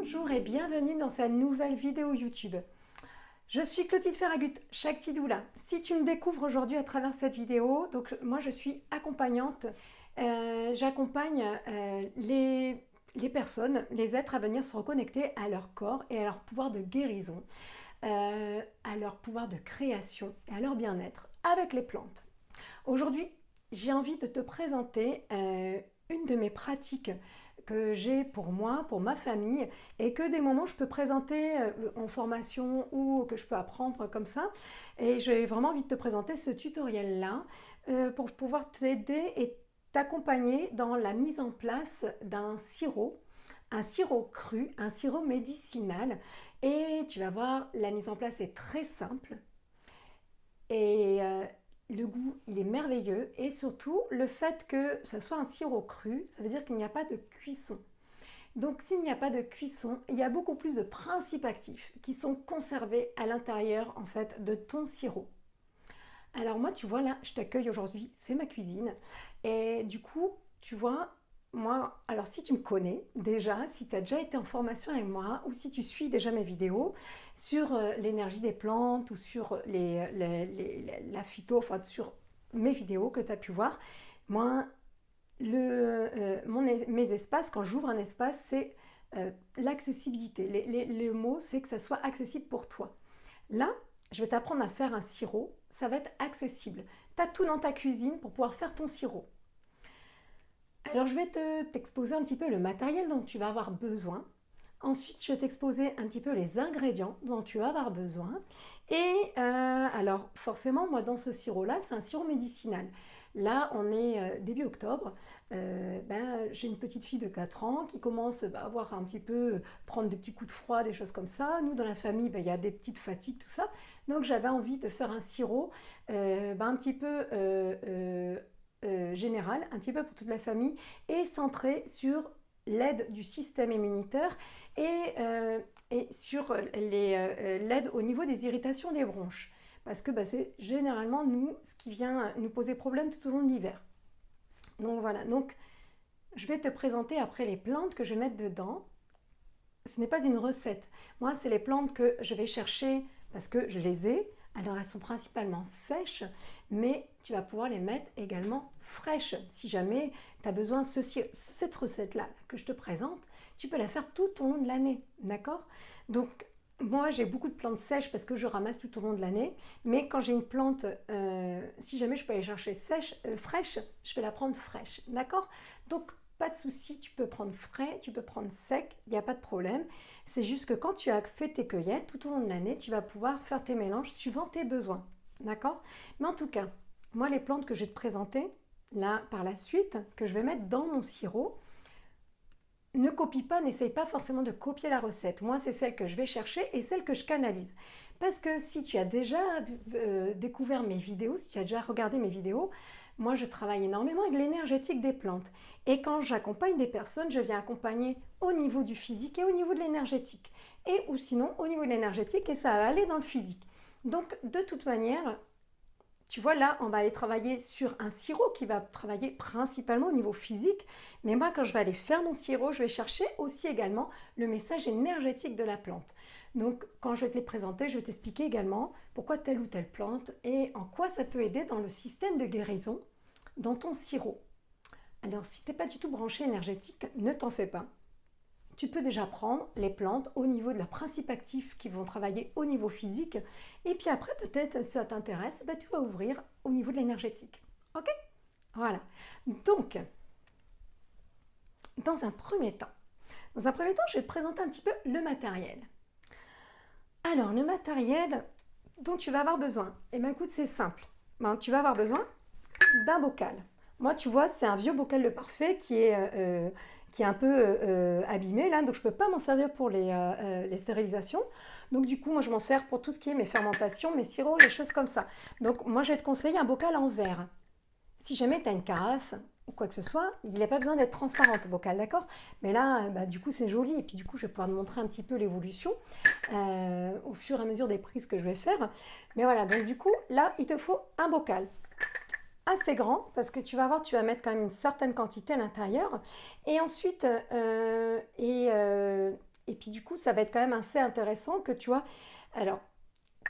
Bonjour et bienvenue dans cette nouvelle vidéo YouTube. Je suis Clotilde Ferragut, Shakti Doula. Si tu me découvres aujourd'hui à travers cette vidéo, donc moi je suis accompagnante. J'accompagne les personnes, les êtres à venir se reconnecter à leur corps et à leur pouvoir de guérison, à leur pouvoir de création et à leur bien-être avec les plantes. Aujourd'hui, j'ai envie de te présenter une de mes pratiques que j'ai pour moi, pour ma famille, et que des moments je peux présenter en formation ou que je peux apprendre comme ça. Et j'ai vraiment envie de te présenter ce tutoriel-là pour pouvoir t'aider et t'accompagner dans la mise en place d'un sirop, un sirop cru, un sirop médicinal. Et tu vas voir, la mise en place est très simple. Et le goût, il est merveilleux et surtout le fait que ça soit un sirop cru, ça veut dire qu'il n'y a pas de cuisson. Donc s'il n'y a pas de cuisson, il y a beaucoup plus de principes actifs qui sont conservés à l'intérieur en fait de ton sirop. Alors moi tu vois là, je t'accueille aujourd'hui, c'est ma cuisine et du coup tu vois, moi, alors si tu me connais déjà, si tu as déjà été en formation avec moi ou si tu suis déjà mes vidéos sur l'énergie des plantes ou sur la phyto, enfin sur mes vidéos que tu as pu voir, moi, mes espaces, quand j'ouvre un espace, c'est l'accessibilité. Le mot, c'est que ça soit accessible pour toi. Là, je vais t'apprendre à faire un sirop, ça va être accessible. Tu as tout dans ta cuisine pour pouvoir faire ton sirop. Alors je vais t'exposer un petit peu le matériel dont tu vas avoir besoin. Ensuite, je vais t'exposer un petit peu les ingrédients dont tu vas avoir besoin. Et alors forcément, moi dans ce sirop-là, c'est un sirop médicinal. Là, on est début octobre. J'ai une petite fille de 4 ans qui commence à avoir un petit peu, prendre des petits coups de froid, des choses comme ça. Nous, dans la famille, il y a des petites fatigues, tout ça. Donc j'avais envie de faire un sirop un petit peu général, un petit peu pour toute la famille, et centré sur l'aide du système immunitaire et sur l'aide au niveau des irritations des bronches. Parce que c'est généralement nous ce qui vient nous poser problème tout au long de l'hiver. Donc voilà, donc je vais te présenter après les plantes que je vais mettre dedans. Ce n'est pas une recette. Moi, c'est les plantes que je vais chercher parce que je les ai. Alors, elles sont principalement sèches, mais tu vas pouvoir les mettre également fraîches. Si jamais tu as besoin de cette recette-là que je te présente, tu peux la faire tout au long de l'année, d'accord? Donc, moi, j'ai beaucoup de plantes sèches parce que je ramasse tout au long de l'année, mais quand j'ai une plante, si jamais je peux aller chercher fraîche, je vais la prendre fraîche, d'accord? Donc, pas de souci, tu peux prendre frais, tu peux prendre sec, il n'y a pas de problème. C'est juste que quand tu as fait tes cueillettes tout au long de l'année, tu vas pouvoir faire tes mélanges suivant tes besoins. D'accord? Mais en tout cas, moi, les plantes que je vais te présenter, là, par la suite, que je vais mettre dans mon sirop, ne copie pas, n'essaye pas forcément de copier la recette. Moi, c'est celle que je vais chercher et celle que je canalise. Parce que si tu as déjà découvert mes vidéos, si tu as déjà regardé mes vidéos, moi, je travaille énormément avec l'énergétique des plantes. Et quand j'accompagne des personnes, je viens accompagner au niveau du physique et au niveau de l'énergétique. Et ou sinon, au niveau de l'énergétique, et ça va aller dans le physique. Donc, de toute manière, tu vois, là, on va aller travailler sur un sirop qui va travailler principalement au niveau physique. Mais moi, quand je vais aller faire mon sirop, je vais chercher aussi également le message énergétique de la plante. Donc, quand je vais te les présenter, je vais t'expliquer également pourquoi telle ou telle plante et en quoi ça peut aider dans le système de guérison dans ton sirop. Alors, si tu n'es pas du tout branché énergétique, ne t'en fais pas. Tu peux déjà prendre les plantes au niveau de leurs principes actifs qui vont travailler au niveau physique. Et puis après, peut-être, si ça t'intéresse, tu vas ouvrir au niveau de l'énergétique. Ok? Voilà. Donc, dans un premier temps, je vais te présenter un petit peu le matériel. Alors, le matériel dont tu vas avoir besoin, eh bien écoute, c'est simple. Tu vas avoir besoin d'un bocal. Moi, tu vois, c'est un vieux bocal de parfait qui est un peu abîmé là, donc je ne peux pas m'en servir pour les stérilisations. Donc du coup, moi, je m'en sers pour tout ce qui est mes fermentations, mes sirops, les choses comme ça. Donc moi, je vais te conseiller un bocal en verre. Si jamais tu as une carafe ou quoi que ce soit, il n'a pas besoin d'être transparent ton bocal, d'accord? Mais là, du coup, c'est joli. Et puis du coup, je vais pouvoir te montrer un petit peu l'évolution au fur et à mesure des prises que je vais faire. Mais voilà, donc du coup, là, il te faut un bocal assez grand parce que tu vas voir, tu vas mettre quand même une certaine quantité à l'intérieur. Et ensuite, Et puis du coup, ça va être quand même assez intéressant que tu vois. Alors,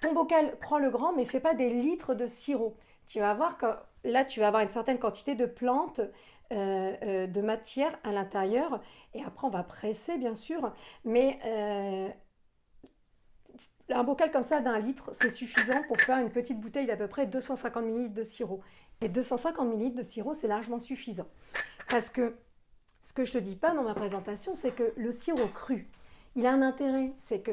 ton bocal, prends le grand, mais fais pas des litres de sirop. Tu vas voir que là, tu vas avoir une certaine quantité de plantes, de matière à l'intérieur. Et après, on va presser, bien sûr. Mais un bocal comme ça d'un litre, c'est suffisant pour faire une petite bouteille d'à peu près 250 millilitres de sirop. Et 250 millilitres de sirop, c'est largement suffisant. Parce que ce que je te dis pas dans ma présentation, c'est que le sirop cru, il a un intérêt, c'est que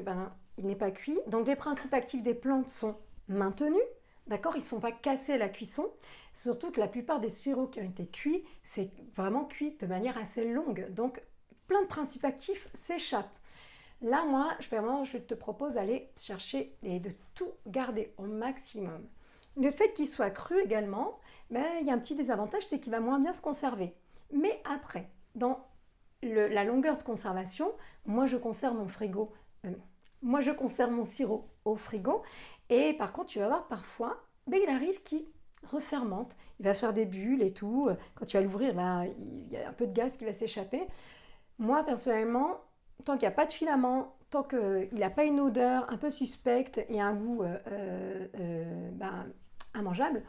il n'est pas cuit. Donc les principes actifs des plantes sont maintenus, d'accord? Ils ne sont pas cassés à la cuisson. Surtout que la plupart des sirops qui ont été cuits, c'est vraiment cuit de manière assez longue. Donc plein de principes actifs s'échappent. Là, moi, je te propose d'aller chercher et de tout garder au maximum. Le fait qu'il soit cru également, il y a un petit désavantage, c'est qu'il va moins bien se conserver. Mais après, dans la longueur de conservation, moi je conserve mon frigo, moi je conserve mon sirop au frigo, et par contre tu vas voir parfois, il arrive qu'il refermente, il va faire des bulles et tout, quand tu vas l'ouvrir, il y a un peu de gaz qui va s'échapper. Moi personnellement, tant qu'il n'y a pas de filament, tant qu'il n'a pas une odeur un peu suspecte et un goût immangeable,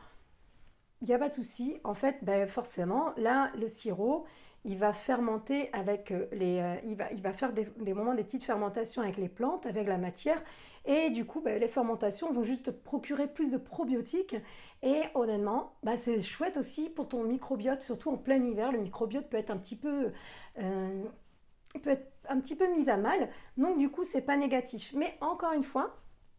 il n'y a pas de souci. En fait, forcément, là, le sirop, il va fermenter avec il va faire des moments, des petites fermentations avec les plantes, avec la matière. Et du coup, les fermentations vont juste procurer plus de probiotiques. Et honnêtement, c'est chouette aussi pour ton microbiote, surtout en plein hiver. Le microbiote peut être euh, un petit peu mis à mal. Donc du coup, c'est pas négatif. Mais encore une fois,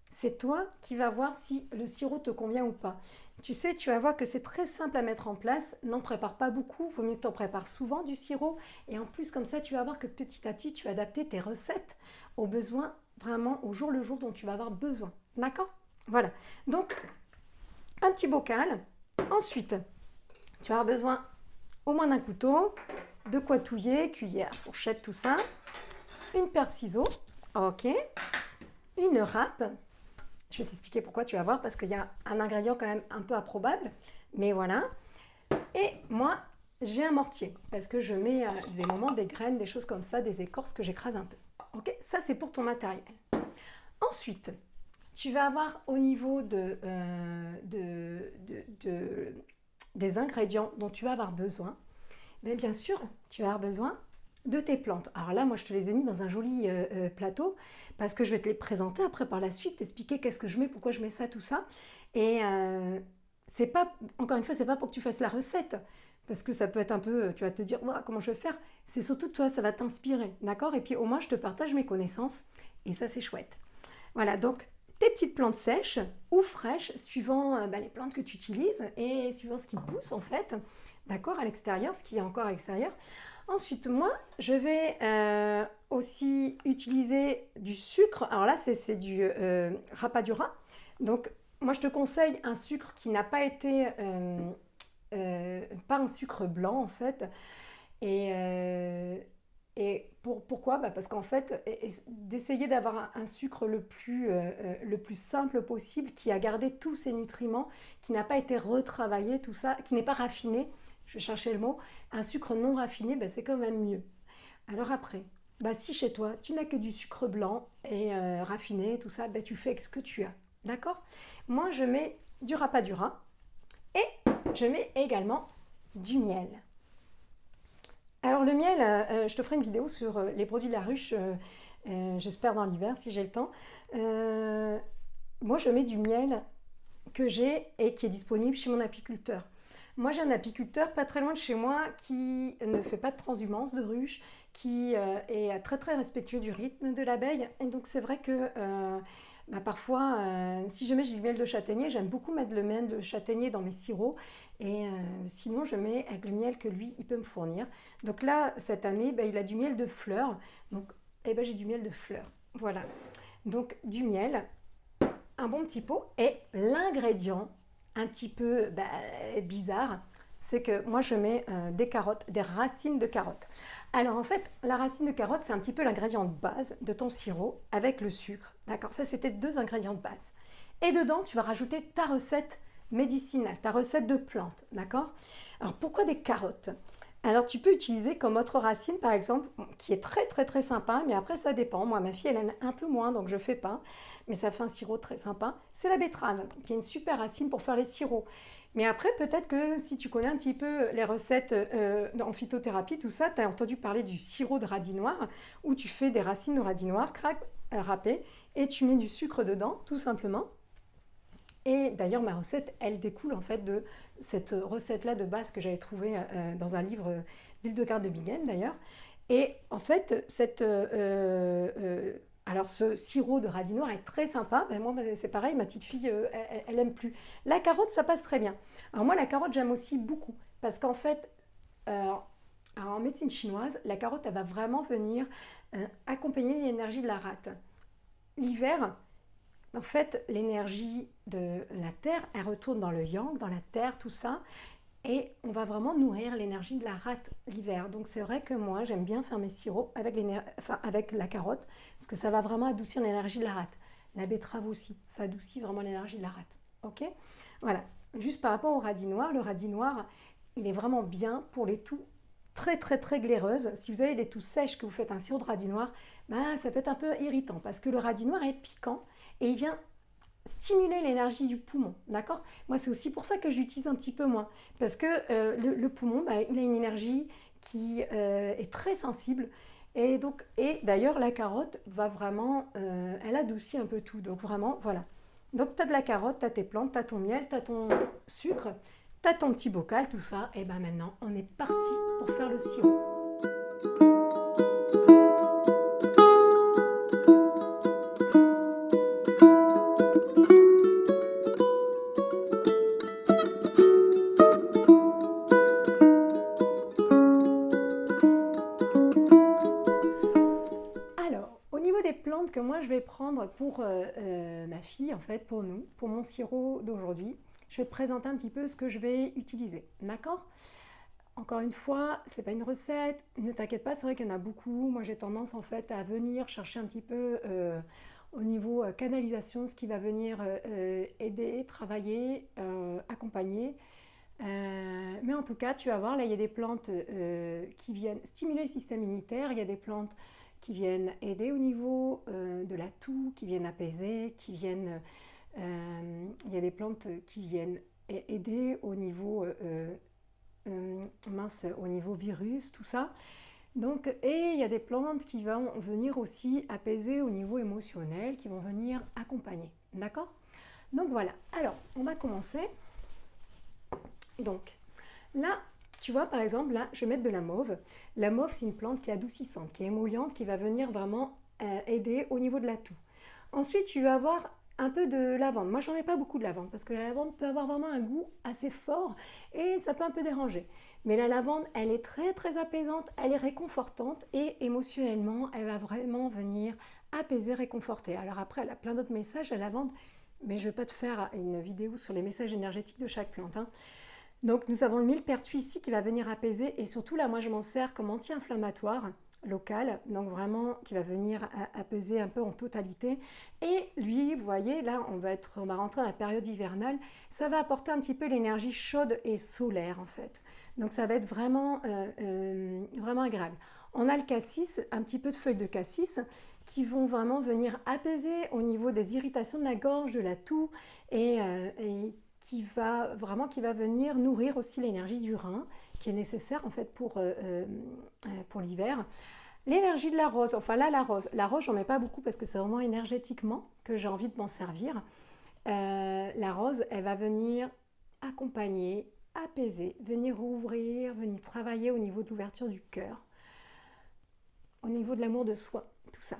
c'est toi qui vas voir si le sirop te convient ou pas. Tu sais, tu vas voir que c'est très simple à mettre en place. N'en prépare pas beaucoup, il vaut mieux que tu en prépares souvent du sirop. Et en plus, comme ça, tu vas voir que petit à petit, tu vas adapter tes recettes aux besoins, vraiment au jour le jour dont tu vas avoir besoin. D'accord? Voilà. Donc, un petit bocal. Ensuite, tu vas avoir besoin au moins d'un couteau, de quoi touiller, cuillère, fourchette, tout ça. Une paire de ciseaux. Ok. Une râpe. Je vais t'expliquer pourquoi, tu vas voir, parce qu'il y a un ingrédient quand même un peu improbable. Mais voilà. Et moi, j'ai un mortier, parce que je mets des moments des graines, des choses comme ça, des écorces que j'écrase un peu. Ok, ça c'est pour ton matériel. Ensuite, tu vas avoir au niveau des ingrédients dont tu vas avoir besoin. Mais bien sûr, tu vas avoir besoin de tes plantes. Alors là, moi, je te les ai mis dans un joli plateau parce que je vais te les présenter après par la suite, t'expliquer qu'est-ce que je mets, pourquoi je mets ça, tout ça. Et c'est pas, encore une fois, c'est pas pour que tu fasses la recette parce que ça peut être un peu, tu vas te dire, ouais, comment je vais faire. C'est surtout toi, ça va t'inspirer, d'accord? Et puis au moins, je te partage mes connaissances et ça, c'est chouette. Voilà, donc tes petites plantes sèches ou fraîches, suivant les plantes que tu utilises et suivant ce qui pousse en fait, d'accord, à l'extérieur, ce qui est encore à l'extérieur. Ensuite, moi, je vais aussi utiliser du sucre. Alors là, c'est du rapadura. Donc, moi, je te conseille un sucre qui n'a pas été... pas un sucre blanc, en fait. Et pourquoi? Parce qu'en fait, d'essayer d'avoir un sucre le plus simple possible, qui a gardé tous ses nutriments, qui n'a pas été retravaillé, tout ça, qui n'est pas raffiné, je vais chercher le mot, un sucre non raffiné, c'est quand même mieux. Alors après, si chez toi, tu n'as que du sucre blanc et raffiné, tout ça, tu fais avec ce que tu as. D'accord? Moi, je mets du rapadura et je mets également du miel. Alors le miel, je te ferai une vidéo sur les produits de la ruche, j'espère dans l'hiver si j'ai le temps. Moi je mets du miel que j'ai et qui est disponible chez mon apiculteur. Moi j'ai un apiculteur pas très loin de chez moi qui ne fait pas de transhumance de ruche, qui est très très respectueux du rythme de l'abeille. Et donc c'est vrai que parfois, si jamais j'ai du miel de châtaignier, j'aime beaucoup mettre le miel de châtaignier dans mes sirops. Et sinon, je mets avec le miel que lui, il peut me fournir. Donc là, cette année, il a du miel de fleurs. Donc, j'ai du miel de fleurs. Voilà. Donc, du miel, un bon petit pot. Et l'ingrédient un petit peu bizarre, c'est que moi, je mets des carottes, des racines de carottes. Alors en fait, la racine de carotte, c'est un petit peu l'ingrédient de base de ton sirop avec le sucre. D'accord? Ça, c'était 2 ingrédients de base. Et dedans, tu vas rajouter ta recette médicinale, ta recette de plante. D'accord? Alors pourquoi des carottes? Alors tu peux utiliser comme autre racine par exemple, qui est très très très sympa, mais après ça dépend. Moi ma fille elle aime un peu moins donc je fais pas, mais ça fait un sirop très sympa. C'est la betterave, qui est une super racine pour faire les sirops. Mais après peut-être que si tu connais un petit peu les recettes en phytothérapie, tout ça, tu as entendu parler du sirop de radis noir, où tu fais des racines de radis noir, crac, râpées, et tu mets du sucre dedans, tout simplement. Et d'ailleurs, ma recette, elle découle en fait de cette recette-là de base que j'avais trouvée dans un livre d'Hildegard de Bingen d'ailleurs. Et en fait, alors ce sirop de radis noir est très sympa. Ben moi, c'est pareil, ma petite fille, elle aime plus. La carotte, ça passe très bien. Alors moi, la carotte, j'aime aussi beaucoup parce qu'en fait, euh, en médecine chinoise, la carotte, elle va vraiment venir accompagner l'énergie de la rate. L'hiver, en fait, l'énergie de la terre, elle retourne dans le yang, dans la terre, tout ça. Et on va vraiment nourrir l'énergie de la rate l'hiver. Donc c'est vrai que moi, j'aime bien faire mes sirops avec la carotte, parce que ça va vraiment adoucir l'énergie de la rate. La betterave aussi, ça adoucit vraiment l'énergie de la rate. Ok. Voilà. Juste par rapport au radis noir, le radis noir, il est vraiment bien pour les toux très très très glaireuses. Si vous avez des toux sèches que vous faites un sirop de radis noir, bah, ça peut être un peu irritant, parce que le radis noir est piquant et il vient stimuler l'énergie du poumon, d'accord. Moi, c'est aussi pour ça que j'utilise un petit peu moins, parce que le poumon, bah, il a une énergie qui est très sensible, et d'ailleurs, la carotte va vraiment, elle adoucit un peu tout, donc vraiment, voilà. Donc, tu as de la carotte, tu as tes plantes, tu as ton miel, tu as ton sucre, tu as ton petit bocal, tout ça, et ben maintenant, on est parti pour faire le sirop. Alors, au niveau des plantes que moi je vais prendre pour ma fille, en fait, pour nous, pour mon sirop d'aujourd'hui, je vais te présenter un petit peu ce que je vais utiliser. D'accord? Encore une fois, c'est pas une recette, ne t'inquiète pas, c'est vrai qu'il y en a beaucoup. Moi j'ai tendance en fait à venir chercher un petit peu au niveau canalisation, ce qui va venir aider, travailler, accompagner. Mais en tout cas, tu vas voir, là, il y a des plantes qui viennent stimuler le système immunitaire, il y a des plantes qui viennent aider au niveau de la toux, qui viennent apaiser, il y a des plantes qui viennent aider au niveau, au niveau virus, tout ça. Donc, et il y a des plantes qui vont venir aussi apaiser au niveau émotionnel, qui vont venir accompagner. D'accord? Donc voilà, alors on va commencer. Donc, là, tu vois, par exemple, là, je vais mettre de la mauve. La mauve, c'est une plante qui est adoucissante, qui est émolliente, qui va venir vraiment aider au niveau de la toux. Ensuite, tu vas avoir un peu de lavande. Moi, j'en mets pas beaucoup de lavande parce que la lavande peut avoir vraiment un goût assez fort et ça peut un peu déranger. Mais la lavande, elle est très très apaisante, elle est réconfortante et émotionnellement, elle va vraiment venir apaiser, réconforter. Alors après, elle a plein d'autres messages, la lavande, mais je ne vais pas te faire une vidéo sur les messages énergétiques de chaque plante, hein. Donc nous avons le millepertuis ici qui va venir apaiser et surtout là moi je m'en sers comme anti-inflammatoire local, donc vraiment qui va venir apaiser un peu en totalité. Et lui, vous voyez, là on va rentrer dans la période hivernale, ça va apporter un petit peu l'énergie chaude et solaire en fait. Donc ça va être vraiment, vraiment agréable. On a le cassis, un petit peu de feuilles de cassis qui vont vraiment venir apaiser au niveau des irritations de la gorge, de la toux et qui va venir nourrir aussi l'énergie du rein qui est nécessaire en fait pour l'hiver. L'énergie de la rose, enfin là la rose j'en mets pas beaucoup parce que c'est vraiment énergétiquement que j'ai envie de m'en servir. La rose elle va venir accompagner, apaiser, venir ouvrir, venir travailler au niveau de l'ouverture du cœur, au niveau de l'amour de soi, tout ça.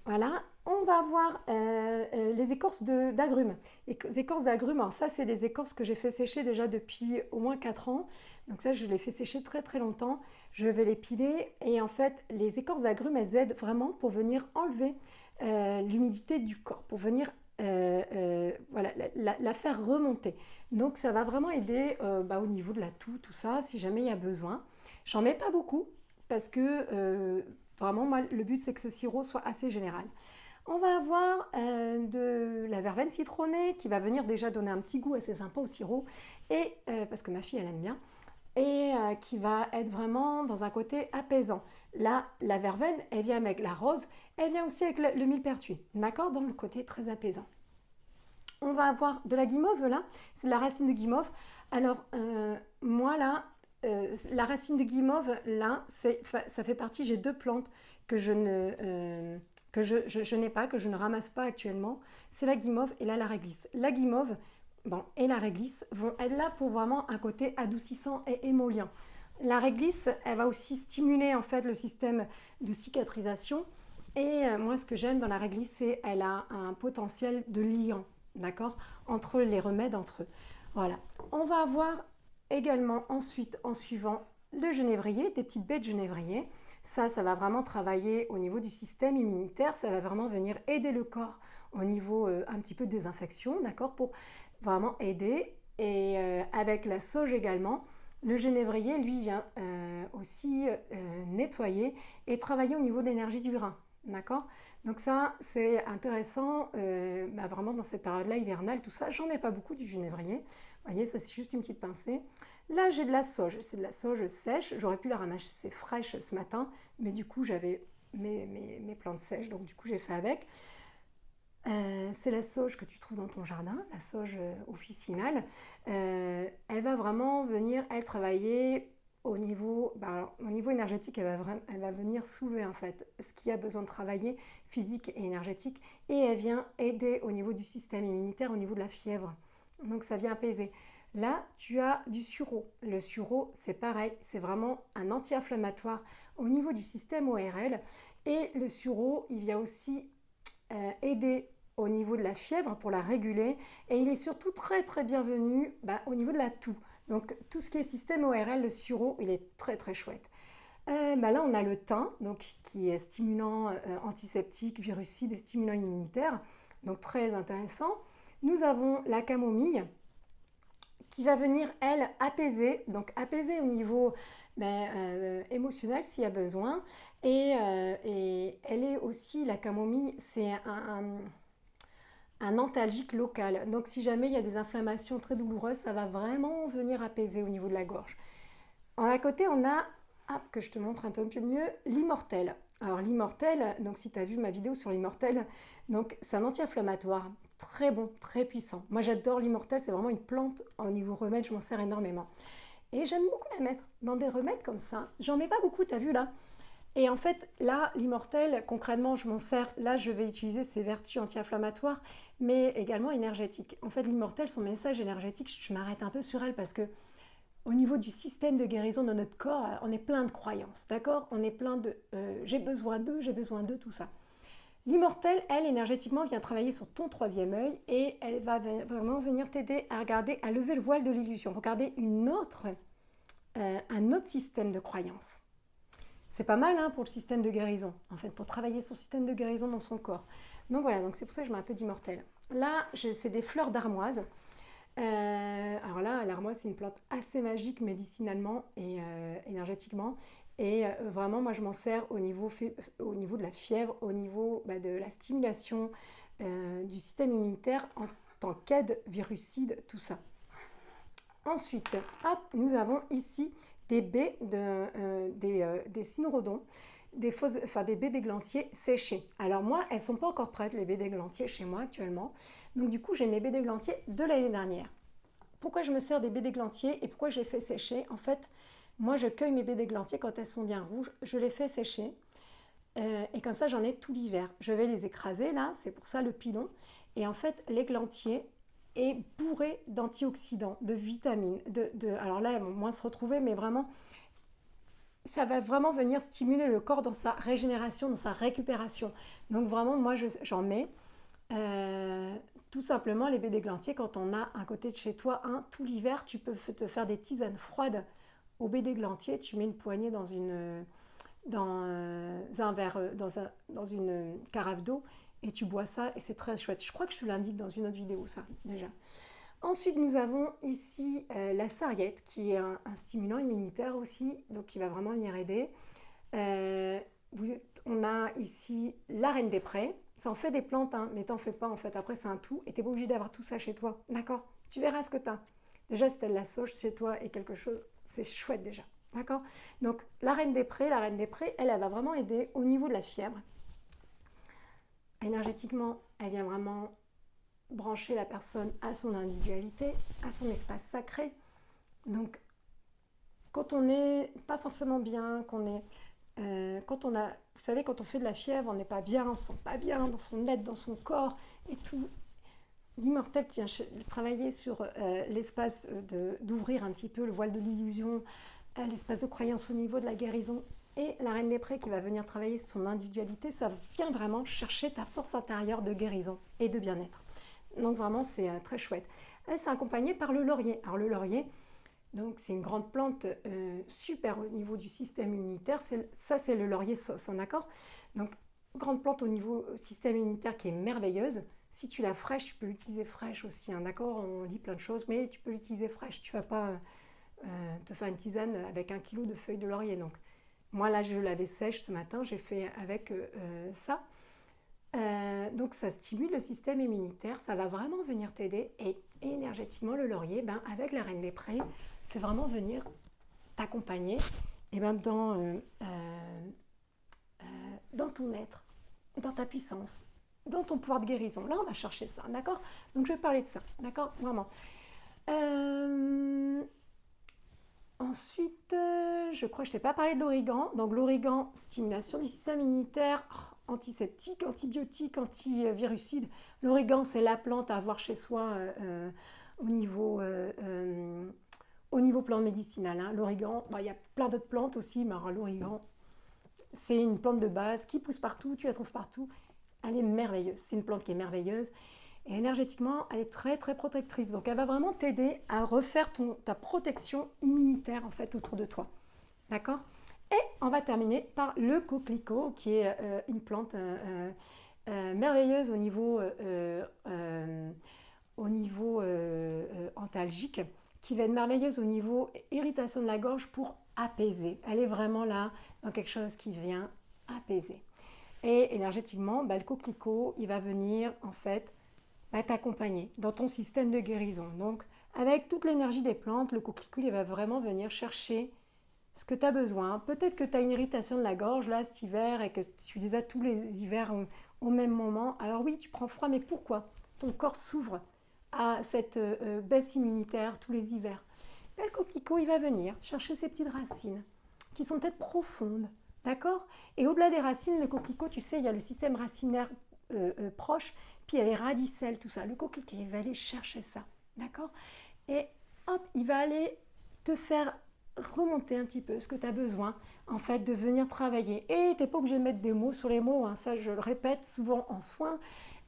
Voilà, on va avoir les écorces d'agrumes. Les écorces d'agrumes, alors ça c'est des écorces que j'ai fait sécher déjà depuis au moins 4 ans. Donc ça je les fais sécher très très longtemps. Je vais les piler et en fait les écorces d'agrumes elles aident vraiment pour venir enlever l'humidité du corps, pour venir voilà, la faire remonter. Donc ça va vraiment aider au niveau de la toux, tout ça, si jamais il y a besoin. J'en mets pas beaucoup parce que vraiment, moi, le but, c'est que ce sirop soit assez général. On va avoir de la verveine citronnée qui va venir déjà donner un petit goût assez sympa au sirop. Et parce que ma fille, elle aime bien. et qui va être vraiment dans un côté apaisant. Là, la verveine, elle vient avec la rose, elle vient aussi avec le millepertuis, d'accord? Dans le côté très apaisant. On va avoir de la guimauve là, c'est de la racine de guimauve. Alors, moi là, la racine de guimauve là, ça fait partie, j'ai deux plantes que je ne, je n'ai pas, que je ne ramasse pas actuellement. C'est la guimauve et là la réglisse. La guimauve, bon, et la réglisse vont être là pour vraiment un côté adoucissant et émollient. La réglisse, elle va aussi stimuler en fait le système de cicatrisation. Et moi, ce que j'aime dans la réglisse, c'est qu'elle a un potentiel de liant, d'accord, entre les remèdes entre eux. Voilà. On va avoir également ensuite, en suivant, le genévrier, des petites baies de genévrier. Ça va vraiment travailler au niveau du système immunitaire. Ça va vraiment venir aider le corps au niveau un petit peu de désinfection, d'accord, pour vraiment aider. Et avec la sauge également, le genévrier, lui, vient aussi nettoyer et travailler au niveau de l'énergie du rein. D'accord? Donc ça, c'est intéressant, vraiment dans cette période-là hivernale, tout ça. J'en mets pas beaucoup du genévrier. Vous voyez, ça c'est juste une petite pincée. Là, j'ai de la sauge. C'est de la sauge sèche. J'aurais pu la ramasser fraîche ce matin, mais du coup, j'avais mes plantes sèches, donc du coup, j'ai fait avec. C'est la sauge que tu trouves dans ton jardin, la sauge officinale. Elle va vraiment venir, elle, travailler au niveau énergétique, elle va venir soulever en fait ce qui a besoin de travailler, physique et énergétique, et elle vient aider au niveau du système immunitaire, au niveau de la fièvre. Donc ça vient apaiser. Là, tu as du sureau. Le sureau, c'est pareil, c'est vraiment un anti-inflammatoire au niveau du système ORL. Et le sureau, il vient aussi aider au niveau de la fièvre pour la réguler, et il est surtout très très bienvenu au niveau de la toux. Donc tout ce qui est système ORL, le sureau, il est très très chouette. Là on a le thym, donc, qui est stimulant antiseptique, virucide et stimulant immunitaire, donc très intéressant. Nous avons la camomille qui va venir, elle, apaiser, donc apaiser au niveau émotionnel s'il y a besoin. Et elle est aussi, la camomille, c'est un antalgique local. Donc si jamais il y a des inflammations très douloureuses, ça va vraiment venir apaiser au niveau de la gorge. À côté, on a, que je te montre un peu mieux, l'immortel. Alors l'immortel, donc si tu as vu ma vidéo sur l'immortel, donc c'est un anti-inflammatoire très bon, très puissant. Moi j'adore l'immortel, c'est vraiment une plante au niveau remède, je m'en sers énormément. Et j'aime beaucoup la mettre dans des remèdes comme ça. J'en mets pas beaucoup, tu as vu là. Et en fait, là, l'immortel, concrètement, je m'en sers. Là, je vais utiliser ses vertus anti-inflammatoires, mais également énergétiques. En fait, l'immortel, son message énergétique, je m'arrête un peu sur elle parce que au niveau du système de guérison de notre corps, on est plein de croyances, d'accord? On est plein de j'ai besoin d'eux, tout ça. L'immortel, elle, énergétiquement, vient travailler sur ton troisième œil et elle va vraiment venir t'aider à regarder, à lever le voile de l'illusion, regarder un autre système de croyances. C'est pas mal pour le système de guérison, en fait, pour travailler sur le système de guérison dans son corps. Donc voilà, donc c'est pour ça que je mets un peu d'immortel. Là, c'est des fleurs d'armoise. Alors là, l'armoise, c'est une plante assez magique médicinalement et énergétiquement. Et vraiment, moi, je m'en sers au niveau de la fièvre, au niveau de la stimulation du système immunitaire en tant qu'aide virucide, tout ça. Ensuite, hop, nous avons ici des baies des cynorrhodons, des baies d'églantier séchées. Alors moi, elles ne sont pas encore prêtes, les baies d'églantier, chez moi actuellement. Donc du coup, j'ai mes baies d'églantier de l'année dernière. Pourquoi je me sers des baies d'églantier et pourquoi je les fais sécher? En fait, moi, je cueille mes baies d'églantier quand elles sont bien rouges, je les fais sécher. Et comme ça, j'en ai tout l'hiver. Je vais les écraser, là, c'est pour ça le pilon. Et en fait, l'églantier est bourré d'antioxydants, de vitamines. Alors là, elles vont moins se retrouver, mais vraiment, ça va vraiment venir stimuler le corps dans sa régénération, dans sa récupération. Donc vraiment, moi, j'en mets. Tout simplement, les baies d'églantier, quand on a un côté de chez toi, tout l'hiver, tu peux te faire des tisanes froides aux baies d'églantier. Tu mets une poignée dans un verre, dans une carafe d'eau, et tu bois ça, et c'est très chouette. Je crois que je te l'indique dans une autre vidéo, ça, déjà. Ensuite, nous avons ici la sarriette, qui est un stimulant immunitaire aussi, donc qui va vraiment venir aider. On a ici la reine des prés. Ça en fait des plantes, mais t'en fais pas en fait. Après, c'est un tout, et t'es pas obligé d'avoir tout ça chez toi, d'accord? Tu verras ce que t'as. Déjà, si t'as de la sauge chez toi et quelque chose, c'est chouette déjà. D'accord? Donc, la reine des prés, elle va vraiment aider au niveau de la fièvre. Énergétiquement, elle vient vraiment brancher la personne à son individualité, à son espace sacré. Donc, quand on n'est pas forcément bien, quand on a, vous savez, quand on fait de la fièvre, on n'est pas bien, on se sent pas bien dans son être, dans son corps et tout. L'immortel qui vient travailler sur l'espace d'ouvrir un petit peu le voile de l'illusion, l'espace de croyance au niveau de la guérison, et la reine des prés qui va venir travailler sur son individualité, ça vient vraiment chercher ta force intérieure de guérison et de bien-être. Donc vraiment, c'est très chouette. Elle s'est accompagnée par le laurier. Alors le laurier, donc c'est une grande plante super au niveau du système immunitaire. Ça, c'est le laurier sauce, d'accord? Donc, grande plante au niveau système immunitaire qui est merveilleuse. Si tu l'as fraîche, tu peux l'utiliser fraîche aussi, hein, d'accord? On dit plein de choses, mais tu peux l'utiliser fraîche. Tu ne vas pas te faire une tisane avec 1 kilo de feuilles de laurier. Donc, moi, là, je l'avais sèche ce matin, j'ai fait avec ça. Donc, ça stimule le système immunitaire, ça va vraiment venir t'aider. Et énergétiquement, le laurier, ben, avec la reine des prés, c'est vraiment venir t'accompagner et ben, dans ton être, dans ta puissance, dans ton pouvoir de guérison. Là, on va chercher ça, d'accord? Donc, je vais parler de ça, d'accord? Vraiment. Ensuite, je crois que je t'ai pas parlé de l'origan. Donc, l'origan, stimulation du système immunitaire, antiseptique, antibiotique, antivirucide. L'origan, c'est la plante à avoir chez soi au niveau plante médicinale. Hein. L'origan, il y a plein d'autres plantes aussi, mais l'origan, c'est une plante de base qui pousse partout, tu la trouves partout. Elle est merveilleuse. C'est une plante qui est merveilleuse. Et énergétiquement, elle est très très protectrice. Donc elle va vraiment t'aider à refaire ta protection immunitaire en fait autour de toi. D'accord? Et on va terminer par le coquelicot qui est une plante merveilleuse au niveau antalgique, qui va être merveilleuse au niveau irritation de la gorge pour apaiser. Elle est vraiment là dans quelque chose qui vient apaiser. Et énergétiquement, le coquelicot, il va venir en fait t'accompagner dans ton système de guérison. Donc, avec toute l'énergie des plantes, le coquelicot, il va vraiment venir chercher ce que tu as besoin. Peut-être que tu as une irritation de la gorge là cet hiver et que tu les as tous les hivers au même moment. Alors oui, tu prends froid, mais pourquoi? Ton corps s'ouvre à cette baisse immunitaire tous les hivers. Et le coquelicot, il va venir chercher ses petites racines qui sont peut-être profondes, d'accord? Et au-delà des racines, le coquelicot, tu sais, il y a le système racinaire proche, puis il y a les radicelles, tout ça. Le coquelicot, il va aller chercher ça, d'accord? Et hop, il va aller te faire remonter un petit peu ce que tu as besoin, en fait, de venir travailler. Et tu n'es pas obligé de mettre des mots sur les mots, hein. Ça, je le répète souvent en soins,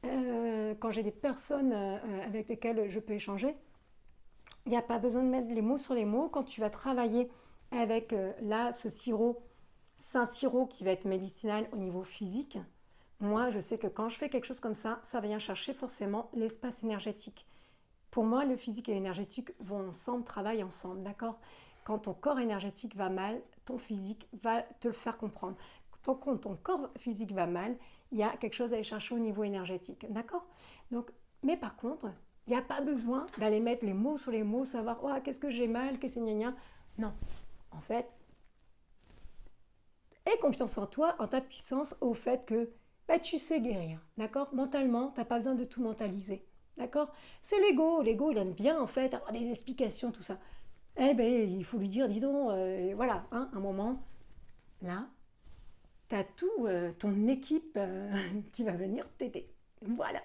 quand j'ai des personnes avec lesquelles je peux échanger. Il n'y a pas besoin de mettre les mots sur les mots. Quand tu vas travailler avec, là, ce sirop, c'est un sirop qui va être médicinal au niveau physique. Moi, je sais que quand je fais quelque chose comme ça vient chercher forcément l'espace énergétique. Pour moi, le physique et l'énergétique vont ensemble, travaillent ensemble, d'accord? Quand ton corps énergétique va mal, ton physique va te le faire comprendre. Quand ton corps physique va mal, il y a quelque chose à aller chercher au niveau énergétique, d'accord? Donc, mais par contre, il n'y a pas besoin d'aller mettre les mots sur les mots, savoir oh, qu'est-ce que j'ai mal, qu'est-ce que c'est gna gna. Non, en fait, aie confiance en toi, en ta puissance, au fait que tu sais guérir, d'accord? Mentalement, tu n'as pas besoin de tout mentaliser, d'accord? C'est l'ego, il aime bien en fait avoir des explications, tout ça. Eh bien, il faut lui dire, dis donc, voilà, hein, un moment, là, tu as tout ton équipe qui va venir t'aider. Voilà.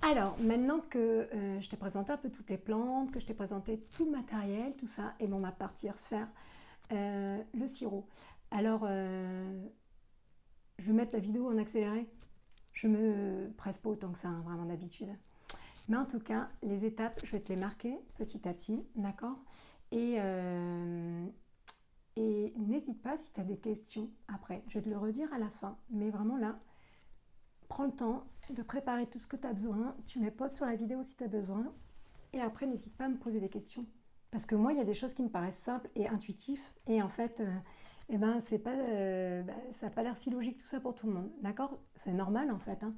Alors, maintenant que je t'ai présenté un peu toutes les plantes, que je t'ai présenté tout le matériel, tout ça, et on va partir faire le sirop. Alors, je vais mettre la vidéo en accéléré. Je me presse pas autant que ça, hein, vraiment d'habitude. Mais en tout cas, les étapes, je vais te les marquer petit à petit, d'accord? Et n'hésite pas si tu as des questions après. Je vais te le redire à la fin. Mais vraiment là, prends le temps de préparer tout ce que tu as besoin. Tu mets pause sur la vidéo si tu as besoin. Et après, n'hésite pas à me poser des questions. Parce que moi, il y a des choses qui me paraissent simples et intuitives. Et en fait, c'est pas, ça n'a pas l'air si logique tout ça pour tout le monde. D'accord? C'est normal en fait. Hein.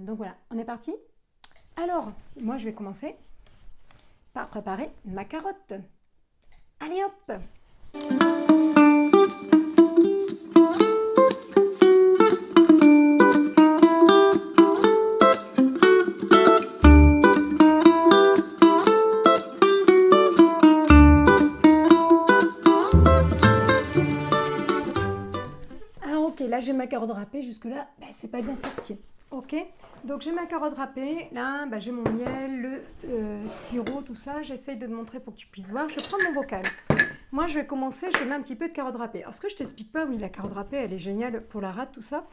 Donc voilà, on est parti. Alors, moi je vais commencer par préparer ma carotte. Allez hop! Là j'ai ma carotte râpée, jusque là c'est pas bien sorcier. Ok, donc j'ai ma carotte râpée, là j'ai mon miel, le sirop, tout ça. J'essaye de te montrer pour que tu puisses voir. Je prends mon bocal. Moi je vais commencer, je mets un petit peu de carotte râpée. Alors ce que je t'explique pas, oui, la carotte râpée elle est géniale pour la rate, tout ça.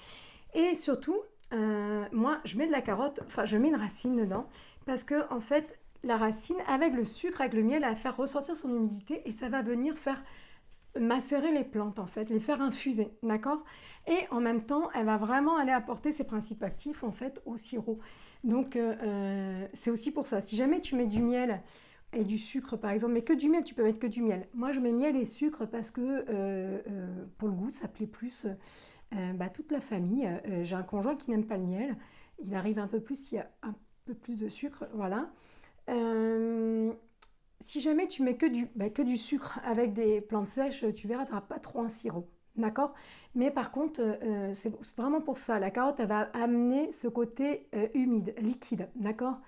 Et surtout, moi je mets de la carotte, enfin je mets une racine dedans, parce que en fait la racine avec le sucre, avec le miel, elle va faire ressortir son humidité et ça va venir faire macérer les plantes en fait, les faire infuser, d'accord? Et en même temps, elle va vraiment aller apporter ses principes actifs en fait au sirop. Donc c'est aussi pour ça. Si jamais tu mets du miel et du sucre par exemple, mais que du miel, tu peux mettre que du miel. Moi je mets miel et sucre parce que pour le goût ça plaît plus toute la famille. J'ai un conjoint qui n'aime pas le miel. Il arrive un peu plus s'il y a un peu plus de sucre, voilà. Si jamais tu mets que du sucre avec des plantes sèches, tu verras, tu n'auras pas trop un sirop. D'accord? Mais par contre, c'est vraiment pour ça. La carotte, elle va amener ce côté humide, liquide. D'accord?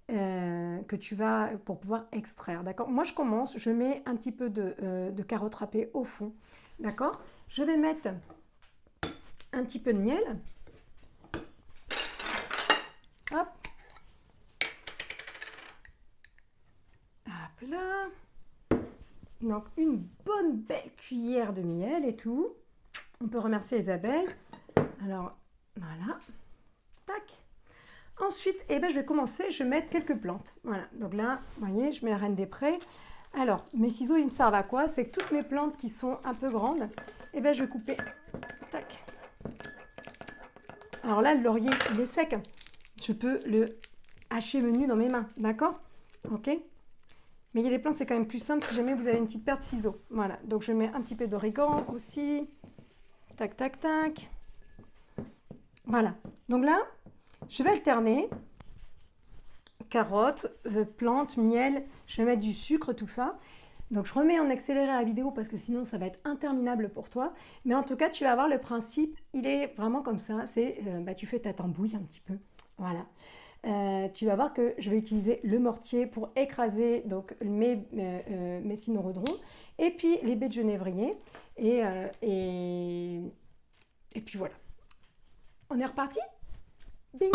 Que tu vas pour pouvoir extraire. D'accord? Moi, je commence, je mets un petit peu de carotte râpée au fond. D'accord? Je vais mettre un petit peu de miel. Hop. Hop là. Donc une bonne belle cuillère de miel et tout. On peut remercier les abeilles. Alors voilà. Tac. Ensuite, je vais commencer, je vais mettre quelques plantes. Voilà. Donc là, vous voyez, je mets la reine des prés. Alors, mes ciseaux, ils me servent à quoi? C'est que toutes mes plantes qui sont un peu grandes, je vais couper. Tac. Alors là, le laurier, il est sec. Je peux le hacher menu dans mes mains. D'accord? Ok? Mais il y a des plantes, c'est quand même plus simple si jamais vous avez une petite paire de ciseaux. Voilà, donc je mets un petit peu d'origan aussi. Tac, tac, tac. Voilà. Donc là, je vais alterner. Carottes, plantes, miel. Je vais mettre du sucre, tout ça. Donc je remets en accéléré la vidéo parce que sinon ça va être interminable pour toi. Mais en tout cas, tu vas voir le principe. Il est vraiment comme ça. C'est, tu fais ta tambouille un petit peu. Voilà. Tu vas voir que je vais utiliser le mortier pour écraser donc mes cynorrhodrons et puis les baies de genévrier et puis voilà. On est reparti? Bing!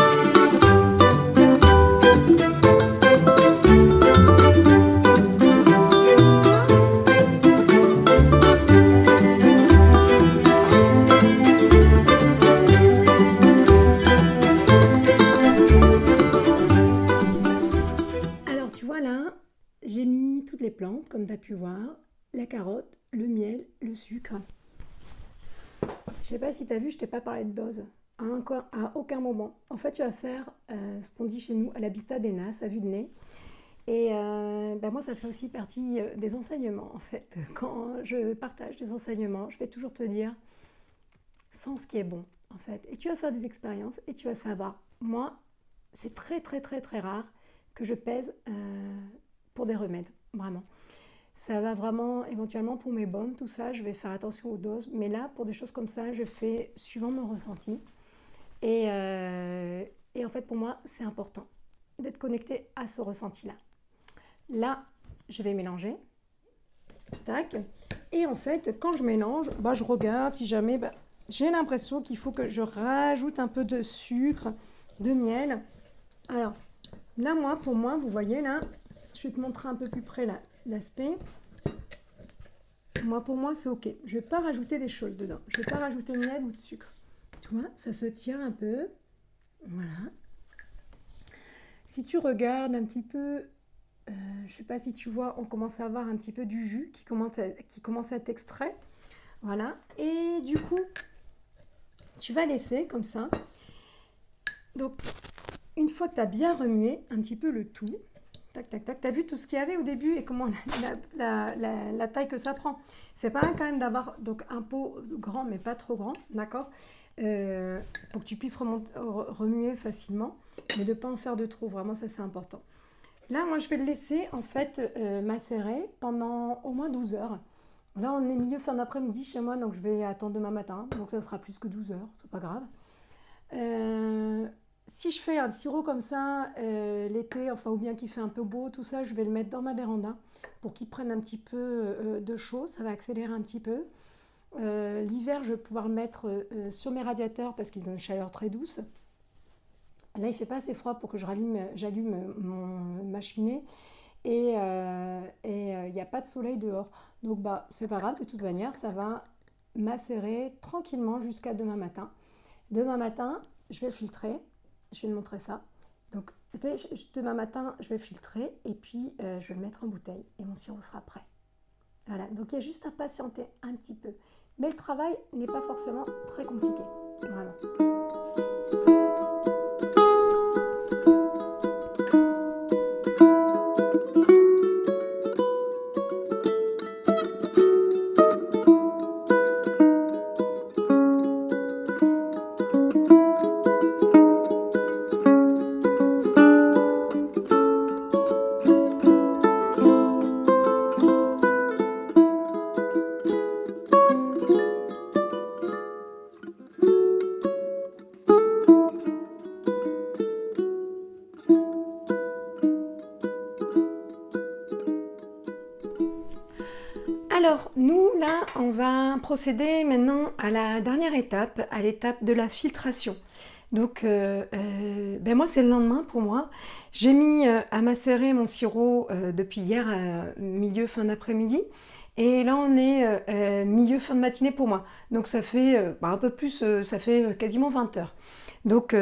J'ai mis toutes les plantes, comme tu as pu voir, la carotte, le miel, le sucre. Je sais pas si tu as vu, je t'ai pas parlé de dose. À aucun moment. En fait, tu vas faire ce qu'on dit chez nous à la vista des nas, à vue de nez. Et moi, ça fait aussi partie des enseignements, en fait. Quand je partage des enseignements, je vais toujours te dire sans ce qui est bon, en fait. Et tu vas faire des expériences et tu vas savoir. Moi, c'est très, très, très, très rare que je pèse pour des remèdes, vraiment. Ça va vraiment, éventuellement pour mes baumes, tout ça, je vais faire attention aux doses. Mais là, pour des choses comme ça, je fais suivant mon ressenti. Et en fait, pour moi, c'est important d'être connecté à ce ressenti-là. Là, je vais mélanger. Tac. Et en fait, quand je mélange, je regarde si jamais j'ai l'impression qu'il faut que je rajoute un peu de sucre, de miel. Alors, là, pour moi, vous voyez là, je vais te montrer un peu plus près l'aspect. Pour moi, c'est ok. Je ne vais pas rajouter des choses dedans. Je ne vais pas rajouter de miel ou de sucre. Tu vois, ça se tient un peu. Voilà. Si tu regardes un petit peu, je ne sais pas si tu vois, on commence à avoir un petit peu du jus qui commence à être extrait. Voilà. Et du coup, tu vas laisser comme ça. Donc, une fois que tu as bien remué un petit peu le tout, tac, tac, tac. Tu as vu tout ce qu'il y avait au début et comment la taille que ça prend. C'est pas mal quand même d'avoir donc un pot grand, mais pas trop grand, d'accord, pour que tu puisses remuer facilement, mais de ne pas en faire de trop. Vraiment, ça, c'est important. Là, moi, je vais le laisser en fait macérer pendant au moins 12 heures. Là, on est milieu fin d'après-midi chez moi, donc je vais attendre demain matin. Donc ça sera plus que 12 heures, c'est pas grave. Euh, Si je fais un sirop comme ça l'été, enfin ou bien qu'il fait un peu beau, tout ça, je vais le mettre dans ma véranda pour qu'il prenne un petit peu de chaud. Ça va accélérer un petit peu. L'hiver, je vais pouvoir le mettre sur mes radiateurs parce qu'ils ont une chaleur très douce. Là, il fait pas assez froid pour que j'allume ma cheminée et il n'y a pas de soleil dehors. Donc, bah, c'est pas grave, de toute manière, ça va macérer tranquillement jusqu'à demain matin. Demain matin, je vais filtrer. Je vais te montrer ça. Donc, demain matin, je vais filtrer et puis je vais le mettre en bouteille et mon sirop sera prêt. Voilà, donc il y a juste à patienter un petit peu. Mais le travail n'est pas forcément très compliqué, vraiment. Alors, nous, là, on va procéder maintenant à la dernière étape, à l'étape de la filtration. Donc, ben moi, c'est le lendemain pour moi. J'ai mis à macérer mon sirop depuis hier, milieu, fin d'après-midi. Et là, on est milieu, fin de matinée pour moi. Donc, ça fait un peu plus, ça fait quasiment 20 heures. Donc,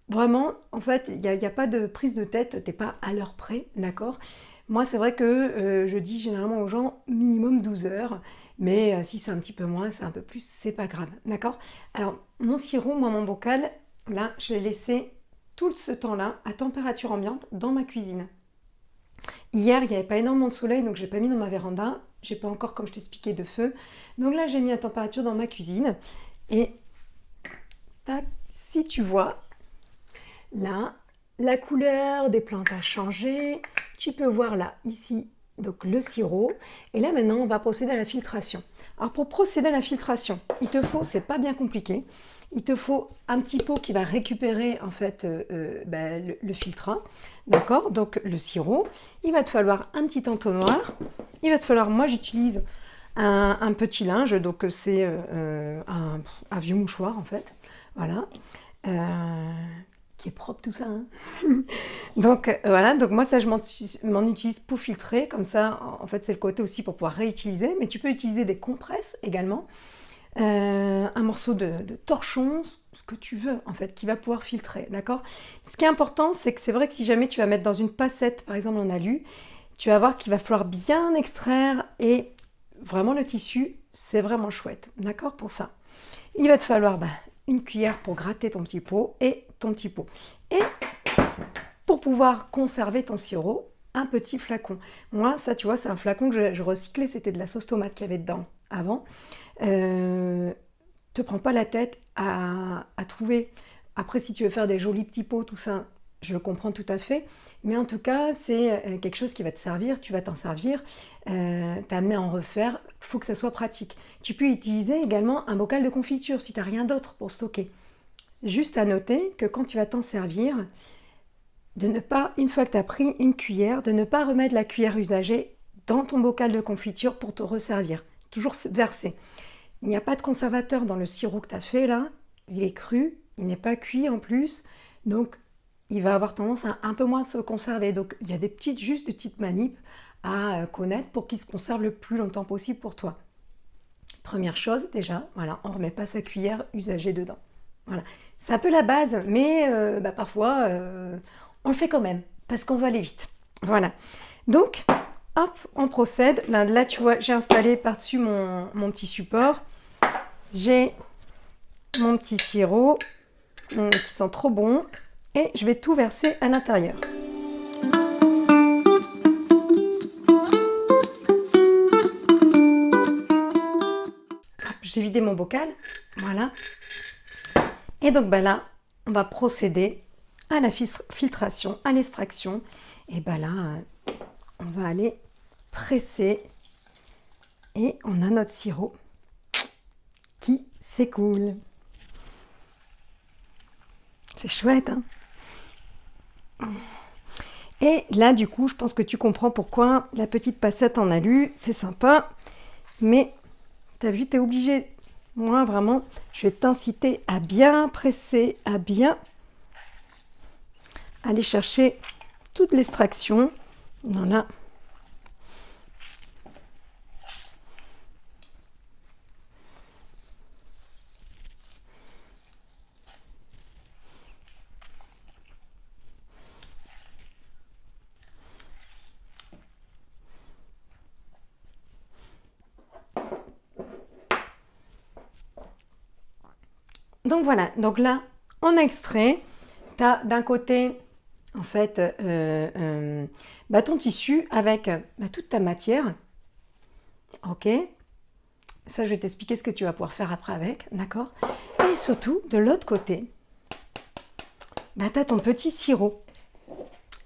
vraiment, en fait, il n'y a pas de prise de tête, t'es pas à l'heure près, d'accord? Moi, c'est vrai que je dis généralement aux gens minimum 12 heures, mais si c'est un petit peu moins, c'est un peu plus, c'est pas grave, d'accord? Alors, mon sirop, moi, mon bocal, là, je l'ai laissé tout ce temps-là à température ambiante dans ma cuisine. Hier, il n'y avait pas énormément de soleil, donc j'ai pas mis dans ma véranda. J'ai pas encore, comme je t'expliquais, de feu. Donc là, j'ai mis à température dans ma cuisine. Et tac, si tu vois, là, la couleur des plantes a changé. Tu peux voir là, ici, donc le sirop. Et là, maintenant, on va procéder à la filtration. Alors, pour procéder à la filtration, il te faut, c'est pas bien compliqué, il te faut un petit pot qui va récupérer, en fait, le filtrat. D'accord? Donc, le sirop. Il va te falloir un petit entonnoir. Il va te falloir, moi, j'utilise un petit linge. Donc, c'est un vieux mouchoir, en fait. Voilà. Qui est propre tout ça, hein. Donc voilà, donc moi ça je m'en utilise pour filtrer, comme ça en fait c'est le côté aussi pour pouvoir réutiliser, mais tu peux utiliser des compresses également, un morceau de torchon, ce que tu veux en fait, qui va pouvoir filtrer, d'accord? Ce qui est important, c'est que c'est vrai que si jamais tu vas mettre dans une passette, par exemple en alu, tu vas voir qu'il va falloir bien extraire et vraiment le tissu, c'est vraiment chouette, d'accord pour ça. Il va te falloir une cuillère pour gratter ton petit pot et ton petit pot. Et pour pouvoir conserver ton sirop, un petit flacon. Moi, ça, tu vois, c'est un flacon que je recyclais, c'était de la sauce tomate qu'il y avait dedans avant. Te prends pas la tête à trouver. Après, si tu veux faire des jolis petits pots, tout ça, je le comprends tout à fait. Mais en tout cas, c'est quelque chose qui va te servir, tu vas t'en servir, t'as amené à en refaire, il faut que ça soit pratique. Tu peux utiliser également un bocal de confiture si tu n'as rien d'autre pour stocker. Juste à noter que quand tu vas t'en servir, de ne pas, une fois que tu as pris une cuillère, de ne pas remettre la cuillère usagée dans ton bocal de confiture pour te resservir. Toujours verser. Il n'y a pas de conservateur dans le sirop que tu as fait là, il est cru, il n'est pas cuit en plus, donc il va avoir tendance à un peu moins se conserver. Donc il y a juste des petites manips à connaître pour qu'il se conserve le plus longtemps possible pour toi. Première chose, déjà, voilà, on ne remet pas sa cuillère usagée dedans. Voilà. C'est un peu la base, mais parfois on le fait quand même, parce qu'on veut aller vite. Voilà. Donc, hop, on procède. Là tu vois, j'ai installé par-dessus mon petit support. J'ai mon petit sirop qui sent trop bon. Et je vais tout verser à l'intérieur. J'ai vidé mon bocal, voilà. Et donc là, on va procéder à la filtration, à l'extraction. Et ben là, on va aller presser et on a notre sirop qui s'écoule. C'est chouette, hein? Et là, du coup, je pense que tu comprends pourquoi la petite passette en alu, c'est sympa. Mais, t'as vu, t'es obligé. Moi, vraiment, je vais t'inciter à bien presser, à bien aller chercher toute l'extraction. Voilà. Donc voilà, donc là, en extrait, tu as d'un côté, en fait, ton tissu avec toute ta matière. Ok. Ça, je vais t'expliquer ce que tu vas pouvoir faire après avec, d'accord? Et surtout, de l'autre côté, tu as ton petit sirop.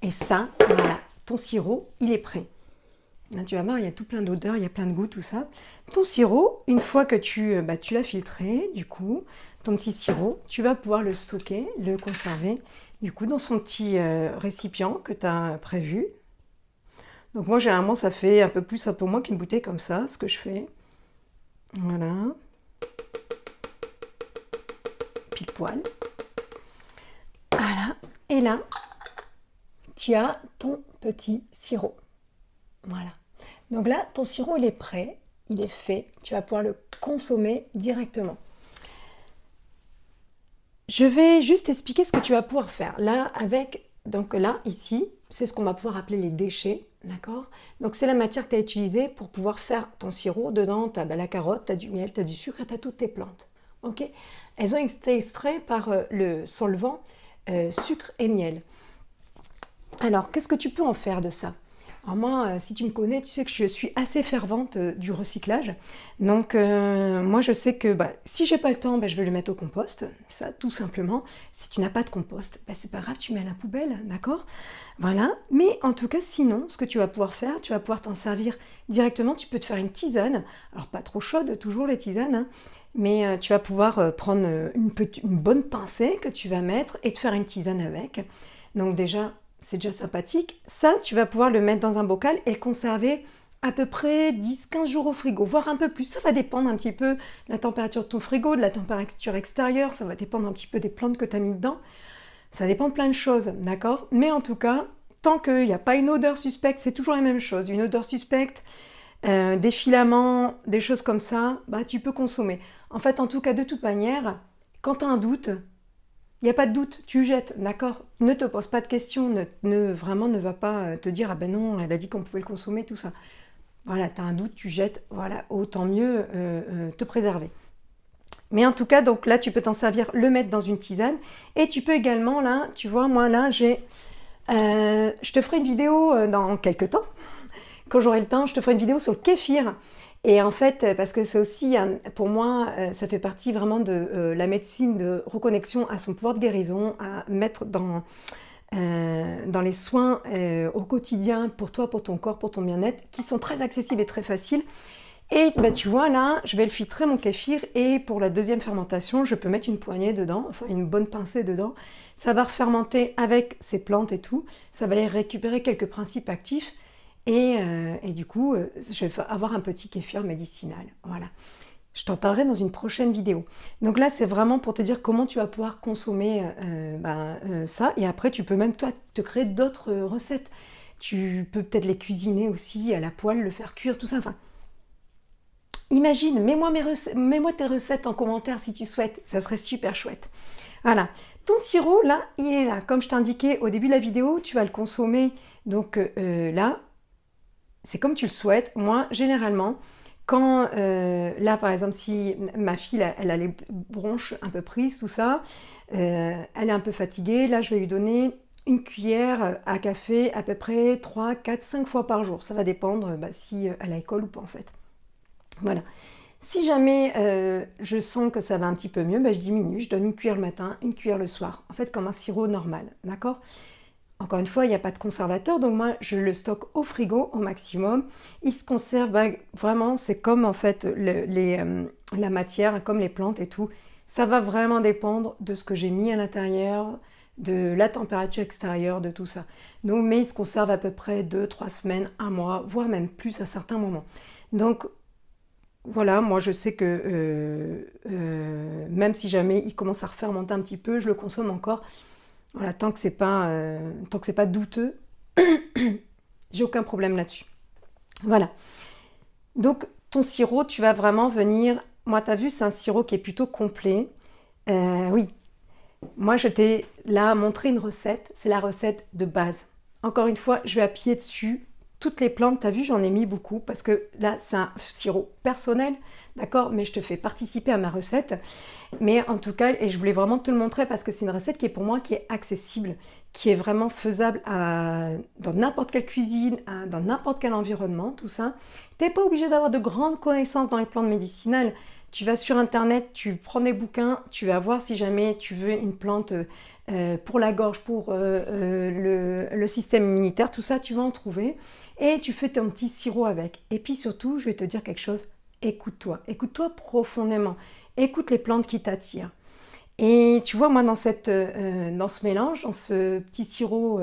Et ça, voilà, ton sirop, il est prêt. Là, tu vas voir, il y a tout plein d'odeurs, il y a plein de goûts, tout ça. Ton sirop, une fois que tu l'as filtré, du coup, ton petit sirop, tu vas pouvoir le stocker, le conserver, du coup, dans son petit récipient que tu as prévu. Donc moi, généralement, ça fait un peu plus, un peu moins qu'une bouteille comme ça, ce que je fais. Voilà. Pile poil. Voilà. Et là, tu as ton petit sirop. Voilà. Donc là, ton sirop, il est prêt, il est fait. Tu vas pouvoir le consommer directement. Je vais juste expliquer ce que tu vas pouvoir faire. Là, ici, c'est ce qu'on va pouvoir appeler les déchets, d'accord? Donc, c'est la matière que tu as utilisée pour pouvoir faire ton sirop. Dedans, tu as la carotte, tu as du miel, tu as du sucre et tu as toutes tes plantes, ok? Elles ont été extraites par le solvant sucre et miel. Alors, qu'est-ce que tu peux en faire de ça? Alors moi, si tu me connais, tu sais que je suis assez fervente du recyclage. Donc moi, je sais que si j'ai pas le temps, je vais le mettre au compost, ça tout simplement. Si tu n'as pas de compost, c'est pas grave, tu mets à la poubelle, d'accord? Voilà. Mais en tout cas, sinon, ce que tu vas pouvoir faire, tu vas pouvoir t'en servir directement. Tu peux te faire une tisane. Alors pas trop chaude, toujours les tisanes, hein, mais tu vas pouvoir prendre une bonne pincée que tu vas mettre et te faire une tisane avec. Donc déjà, c'est déjà sympathique. Ça, tu vas pouvoir le mettre dans un bocal et le conserver à peu près 10-15 jours au frigo, voire un peu plus. Ça va dépendre un petit peu de la température de ton frigo, de la température extérieure, ça va dépendre un petit peu des plantes que tu as mis dedans. Ça dépend de plein de choses, d'accord? Mais en tout cas, tant qu'il n'y a pas une odeur suspecte, c'est toujours la même chose. Une odeur suspecte, des filaments, des choses comme ça, tu peux consommer. En fait, en tout cas, de toute manière, quand tu as un doute, il n'y a pas de doute, tu jettes, d'accord? Ne te pose pas de questions, vraiment ne va pas te dire « Ah ben non, elle a dit qu'on pouvait le consommer, tout ça. » Voilà, tu as un doute, tu jettes, voilà, autant mieux te préserver. Mais en tout cas, donc là, tu peux t'en servir, le mettre dans une tisane. Et tu peux également, là, tu vois, moi là, je te ferai une vidéo dans quelques temps. Quand j'aurai le temps, je te ferai une vidéo sur le kéfir. Et en fait, parce que c'est aussi, pour moi, ça fait partie vraiment de la médecine de reconnexion à son pouvoir de guérison, à mettre dans les soins au quotidien pour toi, pour ton corps, pour ton bien-être, qui sont très accessibles et très faciles. Et tu vois, là, je vais le filtrer, mon kéfir, et pour la deuxième fermentation, je peux mettre une poignée dedans, enfin une bonne pincée dedans. Ça va refermenter avec ces plantes et tout, ça va aller récupérer quelques principes actifs. Et du coup, je vais avoir un petit kéfir médicinal. Voilà. Je t'en parlerai dans une prochaine vidéo. Donc là, c'est vraiment pour te dire comment tu vas pouvoir consommer ça. Et après, tu peux même, toi, te créer d'autres recettes. Tu peux peut-être les cuisiner aussi à la poêle, le faire cuire, tout ça. Enfin, imagine, mets-moi tes recettes en commentaire si tu souhaites. Ça serait super chouette. Voilà. Ton sirop, là, il est là. Comme je t'indiquais au début de la vidéo, tu vas le consommer. Donc là, c'est comme tu le souhaites. Moi, généralement, quand, là, par exemple, si ma fille, elle a les bronches un peu prises, tout ça, elle est un peu fatiguée, là, je vais lui donner une cuillère à café à peu près 3, 4, 5 fois par jour. Ça va dépendre si elle a école ou pas, en fait. Voilà. Si jamais je sens que ça va un petit peu mieux, je diminue, je donne une cuillère le matin, une cuillère le soir. En fait, comme un sirop normal, d'accord? Encore une fois, il n'y a pas de conservateur, donc moi je le stocke au frigo au maximum. Il se conserve vraiment, c'est comme en fait la matière, comme les plantes et tout. Ça va vraiment dépendre de ce que j'ai mis à l'intérieur, de la température extérieure, de tout ça. Donc, mais il se conserve à peu près 2, 3 semaines, un mois, voire même plus à certains moments. Donc voilà, moi je sais que même si jamais il commence à refermenter un petit peu, je le consomme encore. Voilà, tant que c'est pas douteux, j'ai aucun problème là-dessus. Voilà. Donc ton sirop, tu vas vraiment venir. Moi, tu as vu, c'est un sirop qui est plutôt complet. Oui, moi je t'ai là montré une recette. C'est la recette de base. Encore une fois, je vais appuyer dessus. Toutes les plantes, tu as vu, j'en ai mis beaucoup parce que là, c'est un sirop personnel, d'accord? Mais je te fais participer à ma recette. Mais en tout cas, et je voulais vraiment te le montrer parce que c'est une recette qui est pour moi qui est accessible, qui est vraiment faisable dans n'importe quelle cuisine, dans n'importe quel environnement, tout ça. Tu n'es pas obligé d'avoir de grandes connaissances dans les plantes médicinales. Tu vas sur internet, tu prends des bouquins, tu vas voir si jamais tu veux une plante pour la gorge, pour le système immunitaire, tout ça, tu vas en trouver. Et tu fais ton petit sirop avec. Et puis surtout, je vais te dire quelque chose, écoute-toi profondément. Écoute les plantes qui t'attirent. Et tu vois, moi, dans ce mélange, dans ce petit sirop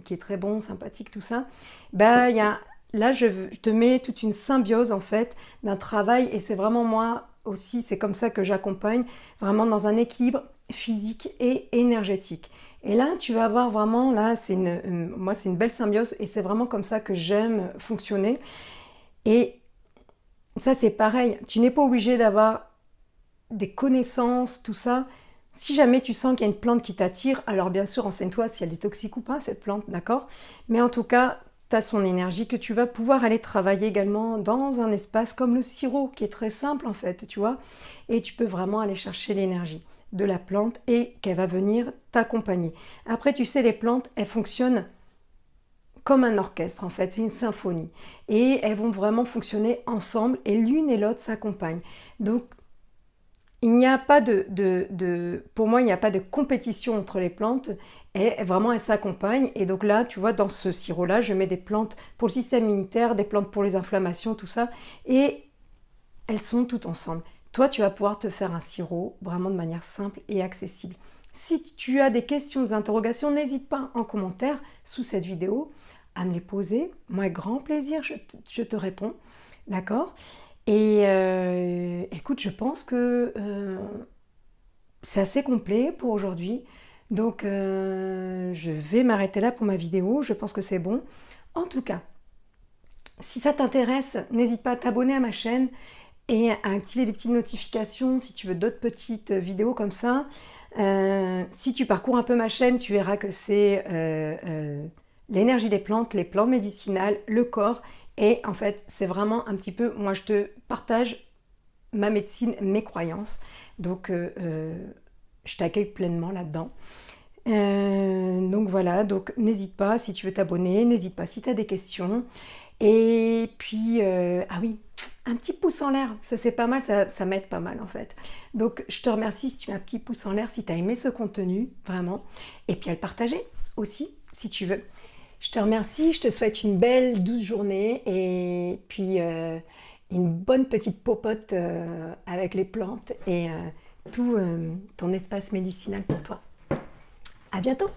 qui est très bon, sympathique, tout ça, bah, là, je te mets toute une symbiose, en fait, d'un travail. Et c'est vraiment moi aussi, c'est comme ça que j'accompagne, vraiment dans un équilibre physique et énergétique. Et là, tu vas avoir vraiment, là, moi, c'est une belle symbiose. Et c'est vraiment comme ça que j'aime fonctionner. Et ça, c'est pareil. Tu n'es pas obligé d'avoir des connaissances, tout ça. Si jamais tu sens qu'il y a une plante qui t'attire, alors bien sûr, renseigne-toi si elle est toxique ou pas, cette plante, d'accord? Mais en tout cas, tu as son énergie que tu vas pouvoir aller travailler également dans un espace comme le sirop, qui est très simple en fait, tu vois? Et tu peux vraiment aller chercher l'énergie de la plante et qu'elle va venir t'accompagner. Après, tu sais, les plantes, elles fonctionnent comme un orchestre en fait, c'est une symphonie. Et elles vont vraiment fonctionner ensemble et l'une et l'autre s'accompagnent. Donc, il n'y a pas pour moi, il n'y a pas de compétition entre les plantes. Et vraiment, elles s'accompagnent. Et donc là, tu vois, dans ce sirop-là, je mets des plantes pour le système immunitaire, des plantes pour les inflammations, tout ça. Et elles sont toutes ensemble. Toi, tu vas pouvoir te faire un sirop vraiment de manière simple et accessible. Si tu as des questions, des interrogations, n'hésite pas en commentaire sous cette vidéo à me les poser. Moi, avec grand plaisir, je te réponds. D'accord? Et écoute, je pense que c'est assez complet pour aujourd'hui. Donc, je vais m'arrêter là pour ma vidéo. Je pense que c'est bon. En tout cas, si ça t'intéresse, n'hésite pas à t'abonner à ma chaîne et à activer les petites notifications si tu veux d'autres petites vidéos comme ça. Si tu parcours un peu ma chaîne, tu verras que c'est l'énergie des plantes, les plantes médicinales, le corps. Et en fait, c'est vraiment un petit peu, moi je te partage ma médecine, mes croyances. Donc, je t'accueille pleinement là-dedans. Donc voilà, donc n'hésite pas si tu veux t'abonner, n'hésite pas si tu as des questions. Et puis, ah oui, un petit pouce en l'air, ça c'est pas mal, ça m'aide pas mal en fait. Donc je te remercie si tu mets un petit pouce en l'air, si tu as aimé ce contenu, vraiment. Et puis à le partager aussi, si tu veux. Je te remercie, je te souhaite une belle, douce journée et puis une bonne petite popote avec les plantes et tout ton espace médicinal pour toi. À bientôt!